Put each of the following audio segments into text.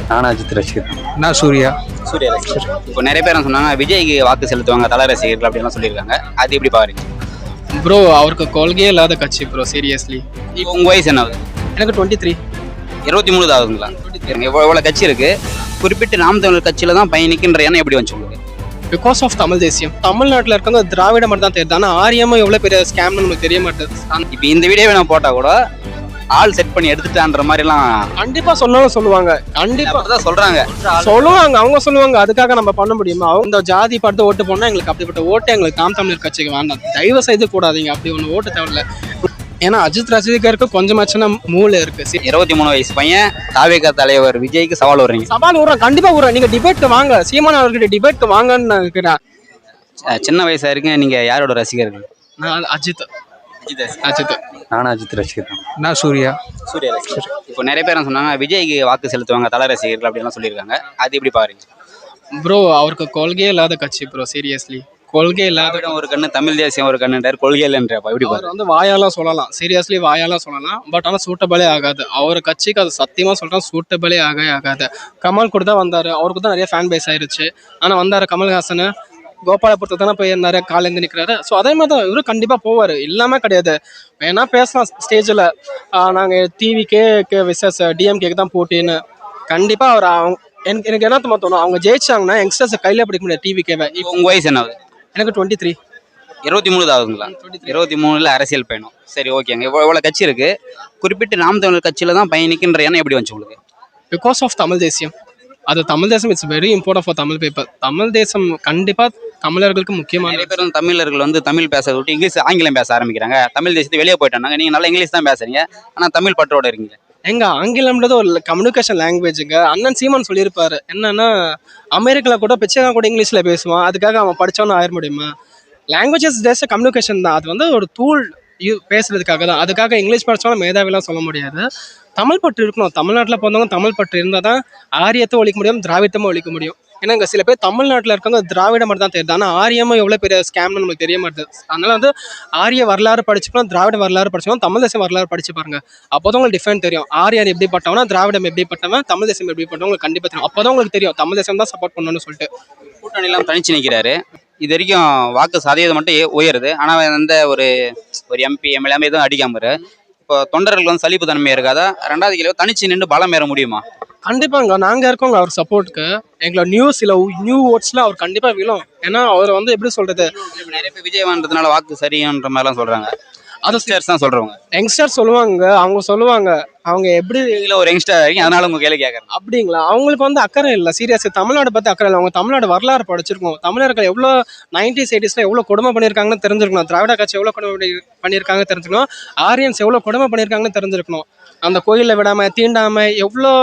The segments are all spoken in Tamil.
நானும் அஜித் ரசிகர். நான் சூர்யா. சூர்யா ரசிகர். இப்போ நிறைய பேர் சொன்னாங்க விஜய்க்கு வாக்கு செலுத்துவாங்க தல ரசிகர்கள் அப்படின்லாம் சொல்லியிருக்காங்க. அது எப்படி பாக்குறீங்க ப்ரோ? அவருக்கு கொள்கையே இல்லாத கட்சி ப்ரோ, சீரியஸ்லி. இப்போ உங்க வயசு என்ன ஆகுது? எனக்கு 23. 23 ஆகுதுங்களா? எவ்வளோ கட்சி இருக்கு, குறிப்பிட்டு நாம் தமிழர் கட்சியில தான் பயணிக்கின்ற எண்ணம் எப்படி வந்து உங்களுக்கு? பிகாஸ் ஆஃப் தமிழ் தேசியம். தமிழ்நாட்டில் இருக்கவங்க திராவிட மட்டும் தான் தெரியுது, ஆனால் ஆரியமும் எவ்வளோ பெரிய ஸ்கேம்னு நமக்கு தெரிய மாட்டேது. இப்போ இந்த வீடியோவை நான் போட்டா கூட ஆள் செட் பண்ணி எடுத்துட்டான்ற மாதிரிலாம் கண்டிப்பா சொன்னாலும் சொல்லுவாங்க, கண்டிப்பா தான் சொல்றாங்க. அவங்க சொல்லுவாங்க. அதுக்காக நம்ம பண்ண முடியுமா? அவங்க இந்த ஜாதி பார்த்து ஓட்டு போனா எங்களுக்கு அப்படிப்பட்ட ஓட்டு எங்களுக்கு நாம் தமிழர் கட்சிக்கு வேண்டாம். தயவு செய்து கூடாதீங்க, அப்படி ஒன்று ஓட்டு தேவையில்ல. ஏன்னா அஜித் ரசிகருக்கு கொஞ்சமாச்சுன்னா மூளை இருக்கு. 23 வயசு பையன் தாவேகா தலைவர் விஜய்க்கு சவால் வர்றீங்க. சவால் விடுறேன், கண்டிப்பா விடுறேன். நீங்க டிபேட்க்கு வாங்க, சீமான் அவர்கிட்ட டிபேட்க்கு வாங்கன்னு நான் இருக்கிறேன். சின்ன வயசா இருக்கு. நீங்க யாரோட ரசிகர்கள்? நான் அஜித். நானும் அஜித் ரசிகர். நான் சூர்யா. சூர்யா ரசிகர். இப்போ நிறைய பேர் சொன்னாங்க விஜய்க்கு வாக்கு செலுத்துவாங்க தல ரசிகர்கள் அப்படின்லாம் சொல்லியிருக்காங்க. அது எப்படி பாக்குறீங்க ப்ரோ? அவருக்கு கொள்கையே இல்லாத கட்சி ப்ரோ, சீரியஸ்லி. கொள்கை இல்லாத ஒரு கண்ணு தமிழ் தேசியம், ஒரு கண்ணுன்றார், கொள்கை இல்லைன்றப்ப எப்படி பாரு? வந்து வாயாலாம் சொல்லலாம், சீரியஸ்லி வாயாலாம் சொல்லலாம். பட் ஆனால் சூட்டபிளே ஆகாது. அவர் கட்சிக்கு அது சத்தியமா சொல்றேன், சூட்டபிளே ஆகாது. கமல் கூட தான் வந்தாரு, அவருக்கு தான் நிறைய ஃபேன் பேஸ் ஆயிருச்சு. ஆனால் வந்தாரு கமல்ஹாசன், கோபாலபுரத்துக்கு தானே போய் இருந்தாரு, காலேந்து நிற்கிறாரு. ஸோ அதே மாதிரி தான் இவரும் கண்டிப்பாக போவார், இல்லாமல் கிடையாது. வேணா பேசலாம் ஸ்டேஜில், நாங்கள் டிவிக்கே விசஸ் டிஎம்கேக்கு தான் போட்டின்னு. கண்டிப்பாக அவர் எனக்கு என்ன தோணும், அவங்க ஜெயிச்சாங்கன்னா யங்ஸ்டர்ஸை கையில் பிடிக்க முடியாது டிவிக்கேவை. இப்போ உங்கள் வயசு என்ன ஆகுது? எனக்கு 23. 23 ஆகுதுங்களா? 23ல் அரசியல் பயணம். சரி, ஓகேங்க. இவ்வளோ கட்சி இருக்கு, குறிப்பிட்டு நாம் தமிழர் கட்சியில தான் பயணிக்கின்ற எண்ணம் எப்படி வந்துச்சு உங்களுக்கு? பிகாஸ் ஆஃப் தமிழ் தேசியம். அது தமிழ் தேசம் it's very important for Tamil people. Tamil தேசம் கண்டிப்பாக தமிழர்களுக்கு முக்கியமான. நிறைய பேர் தமிழர்கள் தமிழ் பேச விட்டு இங்கிலீஷ் ஆங்கிலம் பேச ஆரம்பிக்கிறாங்க. தமிழ் தேசத்துக்கு வெளியே போயிட்டாங்க. நீங்கள் நல்லா இங்கிலீஷ் தான் பேசுறீங்க, ஆனால் தமிழ் பற்றோட இருக்கீங்க. எங்க ஆங்கிலம்ன்றது ஒரு கம்யூனிகேஷன் லாங்குவேஜுங்க. அண்ணன் சீமான் சொல்லியிருப்பாரு, என்னன்னா அமெரிக்காவில் கூட பிச்சைக்காக கூட இங்கிலீஷில் பேசுவான், அதுக்காக அவன் படித்தவனு ஆயிட முடியுமா? லாங்குவேஜஸ் ஜஸ்ட் கம்யூனிகேஷன் தான், அது வந்து ஒரு டூல் பேசுறதுக்காக தான். அதுக்காக இங்கிலீஷ் படித்தாலும் மேதாவிலாம் சொல்ல முடியாது. தமிழ் பற்று இருக்கணும். தமிழ்நாட்டில் பிறந்தவங்க தமிழ் பற்று இருந்தால் தான் ஆரியத்தை ஒழிக்க முடியும், திராவிடமும் ஒழிக்க முடியும். ஏன்னா இங்கே சில பேர் தமிழ்நாட்டில் இருக்கவங்க திராவிட மட்டும் தான் தெரியுது, ஆனால் ஆரியமும் எவ்வளோ பெரிய ஸ்கேம்னு நமக்கு தெரிய மாட்டேது. அதனால வந்து ஆரிய வரலாறு படிச்சுக்கலாம், திராவிட வரலாறு படிச்சுக்கலாம், தமிழ் தேசம் வரலாறு படிச்சு பாருங்க. அப்போ தான் உங்களுக்கு டிஃப்ரெண்ட் தெரியும். ஆரியர் எப்படி பட்டவனா, திராவிடம் எப்படி பட்டவன், தமிழ் தேசம் எப்படி பட்டவங்க உங்களுக்கு கண்டிப்பாக தெரியும். அப்போ தான் உங்களுக்கு தெரியும் தமிழ் தேசம் தான் சப்போர்ட் பண்ணணும்னு சொல்லிட்டு. கூட்டணிலாம் தனிச்சு நிற்கிறாரு. இது வரைக்கும் வாக்கு சதவீதம் மட்டும் உயருது, ஆனால் எந்த ஒரு எம்பி எம்எல்ஏ எதுவும் அடிக்காமரு. இப்போ தொண்டர்கள் சலிப்பு தன்மை இருக்காதா? 2வது கேள்வி, தனிச்சு நின்று பலம் ஏற முடியுமா? கண்டிப்பாங்க, நாங்கள் இருக்கோங்க அவர் சப்போர்ட்டுக்கு. எங்களோட நியூ ஓட்ஸ்ல அவர் கண்டிப்பாக விழும். ஏன்னா அவர் வந்து எப்படி சொல்றது, நிறைய பேர் விஜய் வந்ததுனால வாக்கு சரின்ற மாதிரிலாம் சொல்றாங்க. அது தான் சொல்றவங்க யங்ஸ்டர் சொல்லுவாங்க, அவங்க எப்படி ஒரு யங்ஸ்டர் இருக்கீங்க, அதனால உங்க கேள்வி கேட்கறேன். அப்படிங்களா? அவங்களுக்கு வந்து அக்கறை இல்லை, சீரியஸ். தமிழ்நாடு பற்றி அக்கறை இல்லை. அவங்க தமிழ்நாடு வரலாறு படிச்சிருக்கோம். தமிழர்கள் எவ்வளோ 90s 80s எவ்வளோ கொடுமை பண்ணியிருக்காங்கன்னு தெரிஞ்சிருக்கணும். திராவிட கட்சி எவ்வளோ கொடுமை பண்ணியிருக்காங்க தெரிஞ்சுக்கணும். ஆரியன்ஸ் எவ்வளோ கொடுமை பண்ணியிருக்காங்கன்னு தெரிஞ்சிருக்கணும். அந்த கோயிலில் விடாமல் தீண்டாமல் எவ்வளோ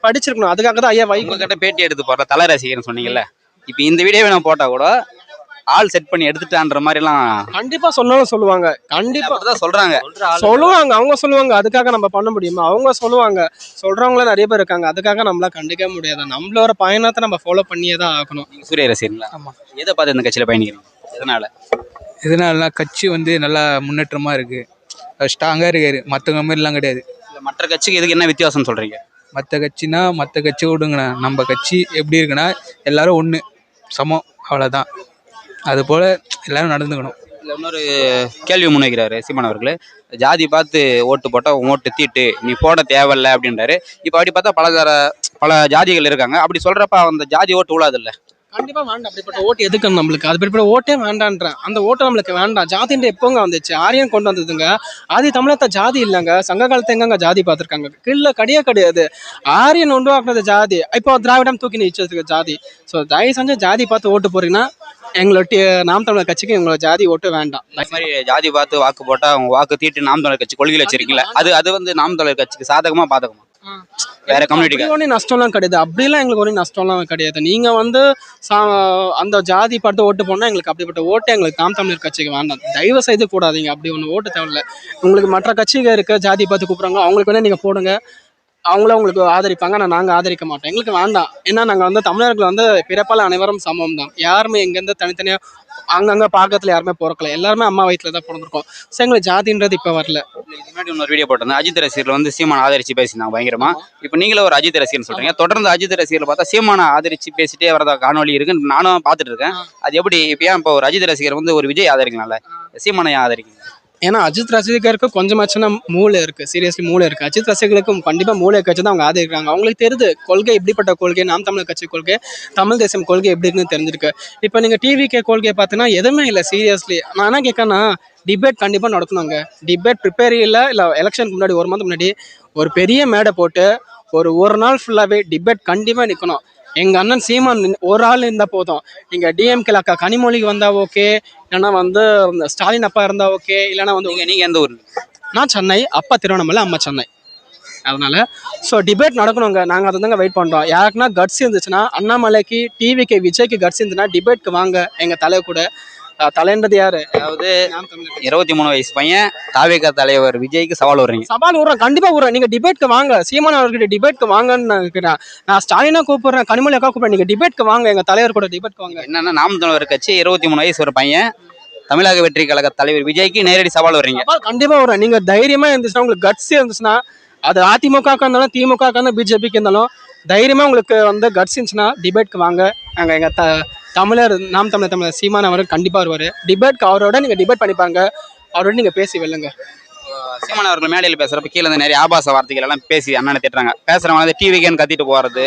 படிச்சிருக்கணும். அதுக்காக தான் ஐயா வைகோ கிட்ட பேட்டி எடுத்து போடுற தல ரசிகர்னு சொன்னீங்கல்ல, இப்போ இந்த வீடியோவை நான் போட்டா கூட ஆள் செட் பண்ணி எடுத்துட்டான்ற மாதிரிலாம் கண்டிப்பா சொன்னாலும் சொல்லுவாங்க, கண்டிப்பா தான் சொல்றாங்க. அவங்க சொல்லுவாங்க. அதுக்காக நம்ம பண்ண முடியுமா? அவங்க சொல்றவங்கள நிறைய பேர் இருக்காங்க. அதுக்காக நம்மள கண்டிக்க முடியாது. நம்மளோட பயணத்தை நம்ம ஃபாலோ பண்ணியே தான் ஆகணும். சூரிய ரசிகர்களா? ஆமா. எதை பார்த்து இந்த கட்சியில பயணிக்கிறீங்க? எதனால கட்சி வந்து நல்லா முன்னேற்றமா இருக்கு, ஸ்ட்ராங்கா இருக்காரு. மற்றவங்க மாதிரிலாம் கிடையாது. மற்ற கட்சிக்கு இதுக்கு என்ன வித்தியாசம் சொல்றீங்க? மற்ற கட்சினா மற்ற கட்சி விடுங்கண்ணா, நம்ம கட்சி எப்படி இருக்குன்னா எல்லாரும் ஒன்று சமம், அவ்வளோதான். அது போல் எல்லாரும் நடந்துக்கணும். இன்னொரு கேள்வி முன்வைக்கிறாரு சீமான் அவர்களே, ஜாதி பார்த்து ஓட்டு போட்டால் ஓட்டு தீட்டு, நீ போட தேவையில்லை அப்படின்றாரு. இப்போ அப்படி பார்த்தா பல ஜாதிகள் இருக்காங்க. அப்படி சொல்கிறப்ப அந்த ஜாதி ஓட்டு விழாது இல்லை? கண்டிப்பா வேண்டாம். அப்படிப்பட்ட ஓட்டு எதுக்கு நம்மளுக்கு? அது ஓட்டே வேண்டான்றேன். அந்த ஓட்டு நம்மளுக்கு வேண்டாம். ஜாதின்ற எப்போங்க வந்துச்சு? ஆரியம் கொண்டு வந்ததுங்க. ஆதி தமிழத்தை ஜாதி இல்லைங்க. சங்க காலத்து எங்கங்க ஜாதி பார்த்துருக்காங்க? இல்லை, கிடையாது. ஆரியன் உருவாக்குனது ஜாதி. இப்போ திராவிடம் தூக்கி நிச்சயத்துக்கு ஜாதி. ஸோ தயவு செஞ்சு ஜாதி பார்த்து ஓட்டு போறீங்கன்னா எங்களோட நாம் தமிழர் கட்சிக்கு எங்களோட ஜாதி ஓட்டு வேண்டாம். அது மாதிரி ஜாதி பார்த்து வாக்கு போட்டா அவங்க வாக்கு தீட்டு நாம் தமிழர் கட்சி கொள்கையில் வச்சிருக்கீங்களா? அது வந்து நாம் தமிழர் கட்சிக்கு சாதகமா பாதகமா? வேற கம்யூனிட்டிக்கு ஒன்றும் நஷ்டம்லாம் கிடையாது. அப்படிலாம் எங்களுக்கு ஒன்றும் நஷ்டம்லாம் கிடையாது. நீங்க வந்து அந்த ஜாதி பார்த்து ஓட்டு போனா எங்களுக்கு அப்படிப்பட்ட ஓட்டு எங்களுக்கு நாம் தமிழர் கட்சிக்கு வேண்டாம். தயவு செய்து கூடாதீங்க. அப்படி ஒன்று ஓட்டு தேவையில்லை. உங்களுக்கு மற்ற கட்சிகள் இருக்க ஜாதி பார்த்து கூப்பிட்றாங்க, அவங்களுக்கு வேணா நீங்க போடுங்க. அவங்கள உங்களுக்கு ஆதரிப்பாங்க, ஆனால் நாங்கள் ஆதரிக்க மாட்டோம். எங்களுக்கு வேண்டாம். ஏன்னா நாங்கள் வந்து தமிழர்கள் வந்து பிறப்பால் அனைவரும் சமம் தான். யாருமே எங்கேருந்து தனித்தனியாக அங்கங்கே பாக்கத்தில் யாருமே பிறக்கல, எல்லாருமே அம்மா வயிற்றுல தான் பிறந்திருக்கோம். ஸோ எங்களுக்கு ஜாதின்றது இப்போ வரல. இதுக்கு முன்னாடி இன்னொரு வீடியோ போட்டிருந்தேன், அஜித் ரசிகர்கள் வந்து சீமானை ஆதரிச்சு பேசினாங்க பயங்கரமா. இப்போ நீங்களும் ஒரு அஜித் ரசிகர்னு சொல்றீங்க, தொடர்ந்து அஜித் ரசிகர்கள் பார்த்தா சீமானை ஆதரிச்சு பேசிட்டே வரதா காணொலி இருக்குன்னு நானும் பார்த்துட்டு இருக்கேன். அது எப்படி இப்போ ஏன் இப்போ ஒரு அஜித் ரசிகர் வந்து ஒரு விஜய் ஆதரிக்கலாம்ல, சீமானை ஏன் ஆதரிக்கீங்க? ஏன்னா அஜித் ரசிகருக்கு கொஞ்சமாச்சுன்னா மூளை இருக்குது, சீரியஸ்லி மூளை இருக்குது. அஜித் ரசிகர்களுக்கு கண்டிப்பாக மூளை கட்சி தான் அவங்க ஆதரிக்கிறாங்க. அவங்களுக்கு தெரியுது கொள்கை எப்படிப்பட்ட கொள்கை, நாம் தமிழர் கட்சி கொள்கை, தமிழ் தேசம் கொள்கை எப்படி இருக்குன்னு தெரிஞ்சிருக்கு. இப்போ நீங்கள் டிவிகே கொள்கையை பார்த்தீங்கன்னா எதுவுமே இல்லை சீரியஸ்லி. நான் என்ன கேட்கறேன்னா, டிபேட் கண்டிப்பாக நடக்கணுங்க. டிபேட் ப்ரிப்பேர் இல்லை எலெக்ஷனுக்கு முன்னாடி 1 மந்த் முன்னாடி ஒரு பெரிய மேடை போட்டு ஒரு நாள் ஃபுல்லாகவே டிபேட் கண்டிப்பாக நிற்கணும். எங்கள் அண்ணன் சீமான் ஒரு ஆள் இருந்தால் போதும். நீங்கள் டிஎம்கேல அக்கா கனிமொழிக்கு வந்தால் ஓகே, இல்லைன்னா வந்து ஸ்டாலின் அப்பா இருந்தால் ஓகே, இல்லைன்னா வந்து நீங்கள் எந்த ஊர்? நான் சென்னை, அப்பா திருவண்ணாமலை, அம்மா சென்னை. அதனால ஸோ டிபேட் நடக்கணுங்க. நாங்கள் அதை தாங்க வெயிட் பண்ணுறோம். யாருக்குன்னா கட்ஸ் இருந்துச்சுன்னா, அண்ணாமலைக்கு, டிவிக்கு, விஜய்க்கு கட்ஸ் இருந்துச்சுன்னா டிபேட்க்கு வாங்க எங்கள் தலைவர் கூட. தலைன்றது யாரு? அதாவது 23 வயசு பையன் தாவேகா தலைவர் விஜய்க்கு சவால் வர்றீங்க? சவால் விடுறேன், கண்டிப்பா விடுறேன். நீங்க டிபேட்க்கு வாங்க, சீமான் அவர்கிட்ட டிபேட்க்கு வாங்கன்னு நான் இருக்கிறேன். நான் ஸ்டாலினா கூப்பிடுறேன், கனிமொழி அக்கா கூப்பிடுறேன். நீங்க டிபேட்க்கு வாங்க, எங்க தலைவர் கூட டிபேட்க்கு வாங்க. என்னன்னா நாம் தமிழர் கட்சி 23 வயசு ஒரு பையன் தமிழக வெற்றி கழக தலைவர் விஜய்க்கு நேரடி சவால் வர்றீங்க? கண்டிப்பா விடுறேன். நீங்க தைரியமா இருந்துச்சுன்னா, உங்களுக்கு கட்ஸ் இருந்துச்சுன்னா, அது அதிமுக இருந்தாலும் திமுக இருந்தாலும் பிஜேபிக்கு இருந்தாலும் தைரியமா உங்களுக்கு வந்து கட்ஸ் இருந்துச்சுன்னா டிபேட்க்கு வாங்க. நாங்க எங்க தமிழர் நாம் தமிழர் சீமான் அவர் கண்டிப்பா வருவார் டிபேட்க்கு. அவரோட நீங்க டிபேட் பண்ணிப்பாங்க, அவரோட நீங்க பேசி வெல்லுங்க. சீமான் அவர்கள் மேடையில் பேசுறப்ப கீழே வந்து நிறைய ஆபாச வார்த்தைகள் எல்லாம் பேசி அண்ணனை திட்டுறாங்க. பேசுறவங்க வந்து டிவிக்கேன்னு கத்திட்டு போறது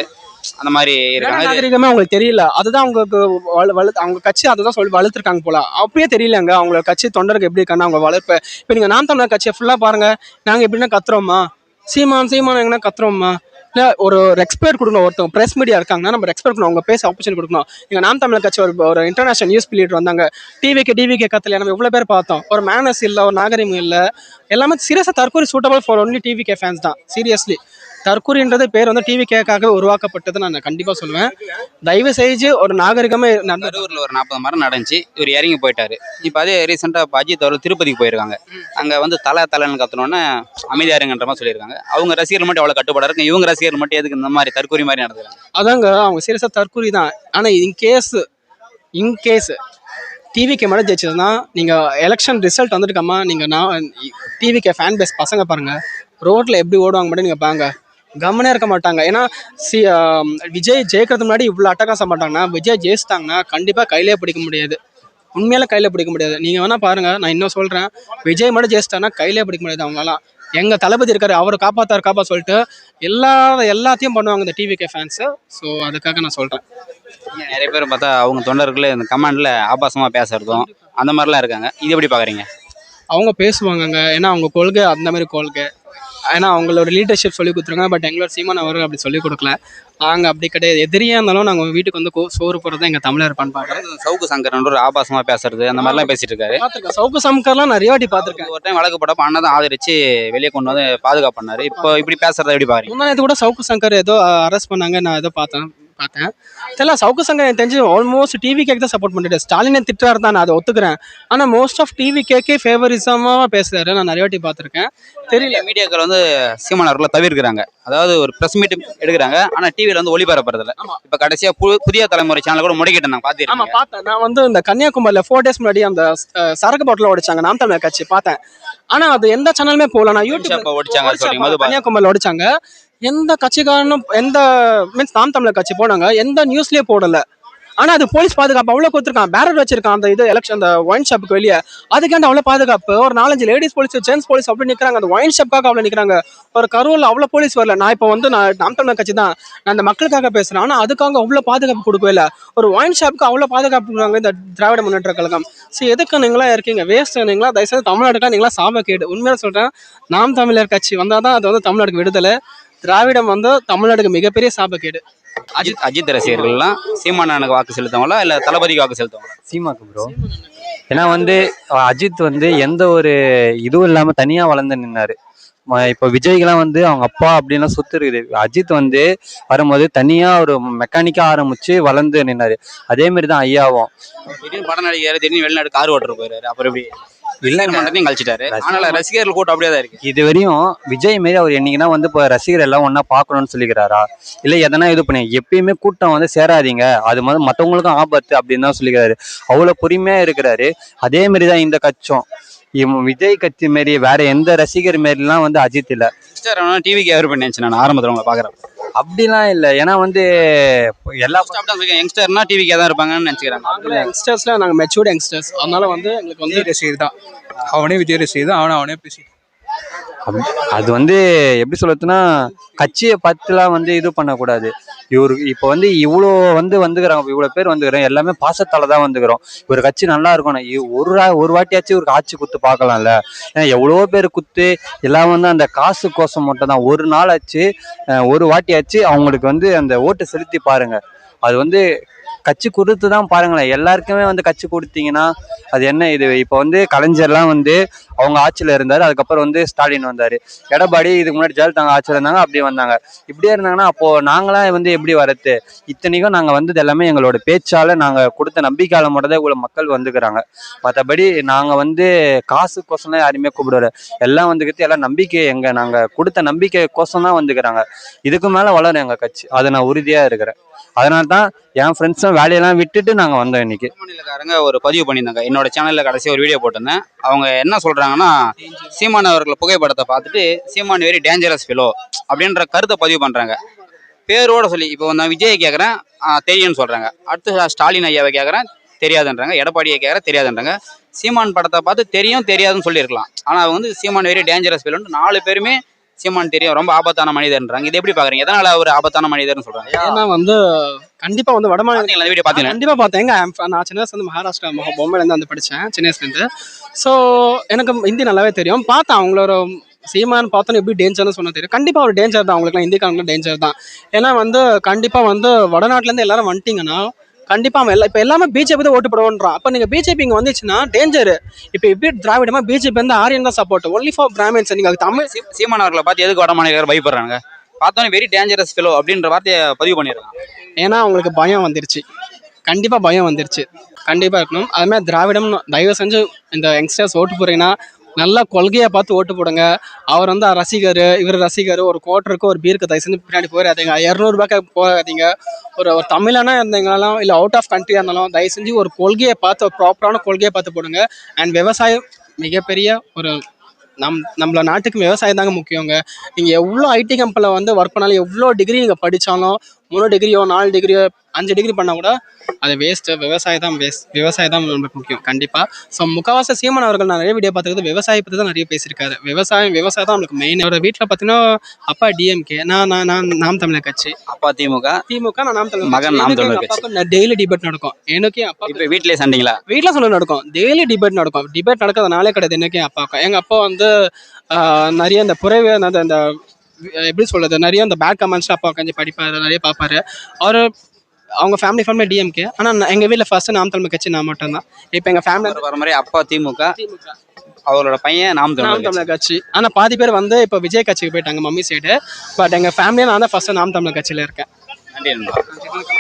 அந்த மாதிரி இருக்காங்க. நாகரிகமே அவங்களுக்கு தெரியல. அதுதான் அவங்களுக்கு அவங்க கட்சி அதை தான் சொல்லி வளர்த்துருக்காங்க போல. அப்படியே தெரியலங்க அவங்களோட கட்சி தொண்டருக்கு எப்படி இருக்காங்க அவங்க வளர்ப்பு. இப்போ நீங்க நாம் தமிழர் கட்சியை ஃபுல்லா பாருங்க, நாங்க எப்படின்னா கத்துறோமா, சீமான் எங்கன்னா கத்துறோமா, இல்லை ஒரு ரெஸ்பெக்ட் கொடுக்கணும். ஒருத்தவங்க ப்ரெஸ் மீடியா இருக்காங்கன்னா நம்ம ரெஸ்பெக்ட் கொடுக்கணும், அவங்க பேச ஆப்பர்ச்சுனிட்டி கொடுக்கணும். இங்கே நாம் தமிழர் கட்சி ஒரு இன்டர்நேஷனல் நியூஸ் லீடர் வந்தாங்க, டிவிகே கத்தல. நம்ம எவ்வளோ பேர் பார்த்தோம், ஒரு மேனஸ் இல்லை, ஒரு நாகரிகம் இல்லை, எல்லாமே சீரியஸாக தற்கூரி suitable for only TVK fans தான். சீரியஸ்லி தற்கூரின்றது பேர் வந்து டிவிகேக்காக உருவாக்கப்பட்டது நான் கண்டிப்பாக சொல்லுவேன். தயவு செஞ்சு ஒரு நாகரிகமே. கரூரில் ஒரு 40 மரம் நடந்துச்சு, இவர் இறங்கி போயிட்டாரு. இப்போ அதே ரீசெண்டாக அஜித் அவர் திருப்பதிக்கு போயிருக்காங்க. அங்கே வந்து தலைன்னு கத்தணுன்னு அமைதியாருங்கன்ற மாதிரி சொல்லியிருக்காங்க. அவங்க ரசிகர்கள் மட்டும் எவ்வளோ கட்டுப்பாடாக இருக்கும், இவங்க ரசிகர்கள் மட்டும் எதுக்கு இந்த மாதிரி தற்கூரி மாதிரி நடந்துக்கிறாங்க? அதாங்க அவங்க சீரியஸாக தற்கூரி தான். ஆனால் இன்கேஸ் டிவிகே மட்டும் ஜெயிச்சதுன்னா, நீங்கள் எலெக்ஷன் ரிசல்ட் வந்துட்டுக்கம்மா, நீங்கள் டிவிகே ஃபேன் பேஸ் பசங்க பாருங்கள் ரோட்டில் எப்படி ஓடுவாங்க மட்டும் நீங்கள் பாருங்க, கவனே இருக்க மாட்டாங்க. ஏன்னா விஜய் ஜெயிக்கிறதுக்கு முன்னாடி இவ்வளோ அட்டகாசம் மாட்டாங்கன்னா, விஜய் ஜெயிச்சிட்டாங்கன்னா கண்டிப்பாக கையிலே பிடிக்க முடியாது. உண்மையில கையில் பிடிக்க முடியாது. நீங்கள் வேணால் பாருங்கள், நான் இன்னும் சொல்கிறேன், விஜய் மட்டும் ஜெயிச்சிட்டாங்கன்னா கையிலே பிடிக்க முடியாது அவங்களாம். எங்கள் தளபதி இருக்காரு, அவர் காப்பாற்ற சொல்லிட்டு எல்லாத்தையும் பண்ணுவாங்க இந்த டிவிகே ஃபேன்ஸு. ஸோ அதுக்காக நான் சொல்கிறேன். நிறைய பேர் பார்த்தா அவங்க தொண்டர்கள் இந்த கமெண்டில் ஆபாசமாக பேசுறதும் அந்த மாதிரிலாம் இருக்காங்க. இது எப்படி பார்க்குறீங்க? அவங்க பேசுவாங்கங்க, ஏன்னா அவங்க கொள்கை அந்த மாதிரி கொள்கை. ஏன்னா அவங்களோட லீடர்ஷிப் சொல்லி கொடுத்துருங்க. பட் எங்களோட சீமான் அவர்கள் அப்படி சொல்லிக் கொடுக்கல. நாங்கள் அப்படி கிடையாது. எதிரியாக இருந்தாலும் நாங்கள் வீட்டுக்கு வந்து சோறு போகிறது தான் எங்கள் தமிழர் பண்பாங்க. சவுக்கு சங்கர் ஒரு ஆபாசமாக பேசுறது அந்த மாதிரிலாம் பேசிட்டு இருக்காரு. பார்த்துருக்கேன், சவுக்கு சங்கர்லாம் நிறைய வாட்டி பார்த்துருக்கேன். ஒரு டைம் வழக்கு போட்டப்போ அண்ணன் தான் ஆதரிச்சு வெளியே கொண்டு வந்து பாதுகாப்பு பண்ணாரு. இப்போ இப்படி பேசுறத எப்படி பாருங்க? முன்னாடி கூட சவுக்கு சங்கர் ஏதோ அரெஸ்ட் பண்ணாங்க, நான் ஏதோ பார்த்தேன் தெரியல. சவுக்கு சங்கர் எனக்கு தெரிஞ்சு ஆல்மோஸ்ட் டிவிகேக்கு தான் சப்போர்ட் பண்ணிட்டு, ஸ்டாலினை திட்டுறாரு தான், நான் அதை ஒத்துக்கிறேன். ஆனால் மோஸ்ட் ஆஃப் டிவிகேக்கே ஃபேவரிசமாக பேசுறாரு, நான் நிறைய வாட்டி பார்த்துருக்கேன். தெரியல, மீடியாக்கள் வந்து சீமான் அவர்களை தவிர்க்கிறாங்க. அதாவது ஒரு ப்ரெஸ் மீட் எடுக்கிறாங்க, ஆனால் டிவியில் வந்து ஒளிபரப்புறதில்ல. இப்போ கடைசியாக புதிய தலைமுறை சேனல் கூட முடக்கிட்டு நான் பார்த்தேன். ஆமாம் பார்த்தேன். நான் வந்து இந்த கன்னியாகுமரியில் 4 days முன்னாடி அந்த சரக்கு பாட்டில் ஓடிச்சாங்க நாம் தமிழர் கட்சி பார்த்தேன். ஆனால் அது எந்த சேனலுமே போகல. நான் யூடியூப் ஓடிச்சாங்க, கன்னியாகுமரியில் ஓடிச்சாங்க. எந்த கட்சிக்காரனும் மீன்ஸ் நாம் தமிழர் கட்சி போனாங்க, எந்த நியூஸ்லயே போடல. ஆனா அது போலீஸ் பாதுகாப்பு அவ்வளவு கொடுத்துருக்கான், பேரர் வச்சிருக்கான் அந்த இது எலெக்ஷன் அந்த ஒயின் ஷாப்புக்கு வெளியே. அதுக்காண்டி அவ்வளவு பாதுகாப்பு. ஒரு 4-5 லேடிஸ் போலீஸ், ஜென்ஸ் போலீஸ் அப்படி நிக்கிறாங்க. அந்த ஒயின் ஷாப்புக்காக அவ்வளவு நிக்கிறாங்க. ஒரு கரூர்ல அவ்வளவு போலீஸ் வரல. நான் இப்போ வந்து நாம் தமிழர் கட்சி தான், நான் அந்த மக்களுக்காக பேசுறேன். ஆனா அதுக்காக அவ்வளவு பாதுகாப்பு கொடுக்கவே இல்லை. ஒரு ஒயின் ஷாப்புக்கு அவ்வளவு பாதுகாப்பு கொடுக்குறாங்க இந்த திராவிட முன்னேற்ற கழகம். சரி, எதுக்கு நீங்களா இருக்கீங்க, வேஸ்ட் நீங்களா. தயவுசெய்து தமிழ்நாட்டுக்கா நீங்களா சாப கேடு. உண்மையாக சொல்றேன், நாம் தமிழர் கட்சி வந்தாதான் அது வந்து தமிழ்நாட்டுக்கு விடுதலை. திராவிடம் வந்து தமிழ்நாட்டுக்கு மிகப்பெரிய சாபக்கேடு. அஜித் ரசிகர்கள்லாம் சீமானனுக்கு வாக்கு செலுத்தவங்களா இல்லை தளபதிக்கு வாக்கு செலுத்தவங்களா? சீமாக்கு ப்ரோ. ஏன்னா வந்து அஜித் வந்து எந்த ஒரு இதுவும் இல்லாமல் தனியாக வளர்ந்து நின்னாரு. இப்போ விஜய்க்கெல்லாம் வந்து அவங்க அப்பா அப்படின்லாம் சொத்து இருக்குது. அஜித் வந்து வரும்போது தனியாக ஒரு மெக்கானிக்காக ஆரம்பிச்சு வளர்ந்து நின்னாரு. அதே மாதிரி தான் ஐயாவும். திடீர்னு படம் நடிகர், திடீர்னு வெளிநாடு கார் ஓட்டுற போயிறாரு. அப்புறம் எப்படி ரசிகர் மன்றத்தையும் கழிச்சிட்டாரு. அதனால ரசிகர்கள் கூட்டம் அப்படியே தான் இருக்கு. இது வரையும் விஜய் மாரி அவர் என்னைக்குன்னா வந்து இப்போ ரசிகர் எல்லாம் ஒன்றா பார்க்கணும்னு சொல்லிக்கிறாரா, இல்லை எதனா இது பண்ணி எப்பயுமே கூட்டம் வந்து சேராதீங்க, அது மாதிரி மற்றவங்களுக்கும் ஆபத்து அப்படின்னு தான் சொல்லிக்கிறாரு. அவ்வளோ பொறுமையாக இருக்கிறாரு. அதே மாரி தான் இந்த கட்சம். விஜய் கட்சி மாரி வேற எந்த ரசிகர் மாரிலாம் வந்து அஜித் இல்லை. யங்ஸ்டர் டிவிக்கு எவர் பண்ணி நான் ஆரம்பத்தில் உங்களை பார்க்குறேன். அப்படிலாம் இல்லை. ஏன்னா வந்து எல்லா யங்ஸ்டர்னா டிவிக்கே தான் இருப்பாங்கன்னு நினச்சிக்கிறாங்க. நாங்களே யங்ஸ்டர்ஸ்ல நாங்கள் மெச்சூர்ட் யங்ஸ்டர்ஸ், அதனால வந்து எங்களுக்கு வந்து விஜய் ரசிகர் தான். அவனே விஜய் ரசிகர் தான். அவனே பேசி அது வந்து எப்படி சொல்றதுன்னா கட்சியை பார்த்துலாம் வந்து இது பண்ணக்கூடாது. இவரு இப்போ வந்து இவ்வளோ வந்துக்கிறாங்க, இவ்வளோ பேர் வந்துக்கிறோம், எல்லாமே பாசத்தால தான் வந்துக்கிறோம். ஒரு கட்சி நல்லா இருக்கணும், ஒரு வாட்டியாச்சும் இவருக்கு ஆட்சி குத்து பார்க்கலாம்ல. ஏன்னா எவ்வளோ பேர் குத்து எல்லாம் வந்து அந்த காசு கோசம் மட்டும் தான். ஒரு நாள் ஆச்சு, ஒரு வாட்டியாச்சு அவங்களுக்கு வந்து அந்த ஓட்டு செலுத்தி பாருங்க. அது வந்து கட்சி கொடுத்து தான் பாருங்களேன். எல்லாருக்குமே வந்து கட்சி கொடுத்தீங்கன்னா அது என்ன இது. இப்போ வந்து கலைஞர்லாம் வந்து அவங்க ஆட்சியில் இருந்தார், அதுக்கப்புறம் வந்து ஸ்டாலின் வந்தார், எடப்பாடி இதுக்கு முன்னாடி ஜெயலலிதா ஆட்சியில் இருந்தாங்க, அப்படி வந்தாங்க. இப்படியே இருந்தாங்கன்னா அப்போது நாங்களாம் வந்து எப்படி வரது. இத்தனைக்கும் நாங்கள் வந்தது எல்லாமே எங்களோட பேச்சால் நாங்கள் கொடுத்த நம்பிக்கையால் மட்டும் தான் இவ்வளோ மக்கள் வந்துக்கிறாங்க. மற்றபடி நாங்கள் வந்து காசு கோசம்லாம் யாருமே கூப்பிடுவார். எல்லாம் வந்துக்கிட்டு எல்லாம் நம்பிக்கை நாங்கள் கொடுத்த நம்பிக்கை கோசம் தான் வந்துக்கிறாங்க. இதுக்கு மேலே வளரும் எங்கள் கட்சி, அதை நான் உறுதியாக இருக்கிறேன். அதனால தான் என் ஃப்ரெண்ட்ஸும் வேலையெல்லாம் விட்டுட்டு நாங்கள் வந்தோம். இன்னைக்கு மாநிலக்காரங்க ஒரு பதிவு பண்ணியிருந்தாங்க, என்னோட சேனலில் கடைசி ஒரு வீடியோ போட்டிருந்தேன். அவங்க என்ன சொல்கிறாங்கன்னா, சீமான் அவர்கள் புகைப்படத்தை பார்த்துட்டு சீமான் வெரி டேஞ்சரஸ் ஃபெலோ அப்படின்ற கருத்தை பதிவு பண்ணுறாங்க. பேரோட சொல்லி இப்போ நான் விஜயை கேட்குறேன் தெரியும்னு சொல்கிறாங்க, அடுத்து ஸ்டாலின் ஐயாவை கேட்குறேன் தெரியாதுன்றாங்க, எடப்பாடியை கேட்குறேன் தெரியாதுன்றாங்க. சீமான் படத்தை பார்த்து தெரியாதுன்னு சொல்லியிருக்கலாம். ஆனால் அவங்க வந்து சீமான் வெரி டேஞ்சரஸ் ஃபெலோன்னு 4 பேருமே சீமான் தெரியும் ரொம்ப ஆபத்தான மனிதர்ன்றாங்க. இது எப்படி பாக்குறீங்க? எதனால அவர் ஆபத்தான மனிதர்னு சொல்றாங்க? ஏன்னா வந்து கண்டிப்பா வந்து வடமாநில வீடியோ பாத்தீங்களா? கண்டிப்பா பார்த்தேன். நான் சின்ன வயசுல இருந்து மகாராஷ்டிரா பொம்மையிலேருந்து வந்து படித்தேன், சின்ன வயசுலேருந்து. ஸோ எனக்கு ஹிந்தி நல்லாவே தெரியும். பார்த்தேன் அவங்களோட சீமான் பார்த்தோன்னு எப்படி டேஞ்சர்னு சொன்ன தெரியும். கண்டிப்பாக ஒரு டேஞ்சர் தான், அவங்களுக்குலாம் இந்திக்காரங்களும் டேஞ்சர் தான். ஏன்னா வந்து கண்டிப்பாக வந்து வடநாட்டிலேருந்து எல்லாரும் வந்துட்டிங்கன்னா கண்டிப்பாக அவன் இப்போ எல்லாமே பிஜேபி தான் ஓட்டு போடுவோன்றான். அப்போ நீங்கள் பிஜேபி இங்கே வந்துச்சுன்னா டேஞ்சரு. இப்போ எப்படி திராவிடமா பிஜேபி வந்து ஆரியன் தான் சப்போர்ட், ஒன்லி ஃபார் பிராமின்ஸ். நீங்கள் தமிழ் சீமான் அவர்களை பார்த்து எதுக்கு வட மாநிலக்காரர் பயப்படுறாங்க? பார்த்தோன்னே வெரி டேஞ்சரஸ் ஃபெலோ அப்படின்ற வார்த்தையை பதிவு பண்ணிடுறாங்க. ஏன்னா அவங்களுக்கு பயம் வந்துருச்சு, கண்டிப்பாக பயம் வந்துருச்சு. கண்டிப்பாக இருக்கணும். அதுமாதிரி திராவிடம் தயவு செஞ்சு இந்த யங்ஸ்டர்ஸ் ஓட்டு போடுறீங்கன்னா நல்லா கொள்கையை பார்த்து ஓட்டு போடுங்க. அவர் வந்து ரசிகர், இவர் ரசிகர், ஒரு குவார்ட்டருக்கு ஒரு பீருக்கு தயவு செஞ்சு பின்னாடி போயிடாதீங்க, 200 போகாதீங்க. ஒரு தமிழனா இருந்தீங்களாலும் இல்லை அவுட் ஆஃப் கண்ட்ரியாக இருந்தாலும் தயவு செஞ்சு ஒரு கொள்கையை பார்த்து, ஒரு ப்ராப்பரான கொள்கையை பார்த்து போடுங்க. அண்ட் விவசாயம் மிகப்பெரிய ஒரு நம்மள நாட்டுக்கு விவசாயம் தாங்க முக்கியங்க. நீங்கள் எவ்வளோ ஐடி கம்பெனியில் வந்து ஒர்க் பண்ணாலும், எவ்வளோ டிகிரி நீங்கள் படித்தாலும், 3 டிகிரியோ 4 டிகிரியோ 5 டிகிரி பண்ணால் கூட அது வேஸ்ட்டு. விவசாயம் தான் நம்மளுக்கு முக்கியம் கண்டிப்பாக. ஸோ முக்கால்வாசி சீமான் அவர்கள் நான் நிறைய வீடியோ பார்த்துக்கிறது விவசாயத்தை பற்றி தான் நிறைய பேசியிருக்காரு. விவசாயம் தான் நம்மளுக்கு மெயின். அவரோட வீட்டில் பார்த்தீங்கன்னா அப்பா டிஎம்கே, நான் நாம் தமிழர் கட்சி, அப்பா திமுக, நான் நாம் தமிழர் மகன் நாம் தமிழர் கட்சி. டெய்லி டிபேட் நடக்கும். எனக்கு அப்பா இப்போ வீட்டிலே சண்டைங்களா? வீட்டில் சொல்ல நடக்கும், டெய்லி டிபேட் நடக்கும். டிபேட் நடக்கிறதுனாலே கிடையாது எனக்கு அப்பாவுக்கும். எங்கள் அப்பா வந்து நிறைய இந்த புறவே அந்த எப்படி சொல்கிறது, நிறைய இந்த பேட் கமெண்ட்ஸ் அப்பா கொஞ்சம் படிப்பார், நிறைய பார்ப்பாரு. அவங்க ஃபேமிலி டிஎம்கே. ஆனால் எங்கள் வீட்டில் ஃபர்ஸ்ட் நாம் தமிழர் கட்சி நான் மட்டும்தான். இப்போ எங்கள் ஃபேமிலி வர மாதிரி அப்பா திமுக, அவரோட பையன் நாம் தமிழர் கட்சி. ஆனால் பாதி பேர் வந்து இப்போ விஜய் கட்சிக்கு போயிட்டாங்க மம்மி சைடு. பட் எங்கள் ஃபேமிலியை நான் தான் ஃபர்ஸ்ட் நாம் தமிழர் கட்சியில் இருக்கேன். நன்றி.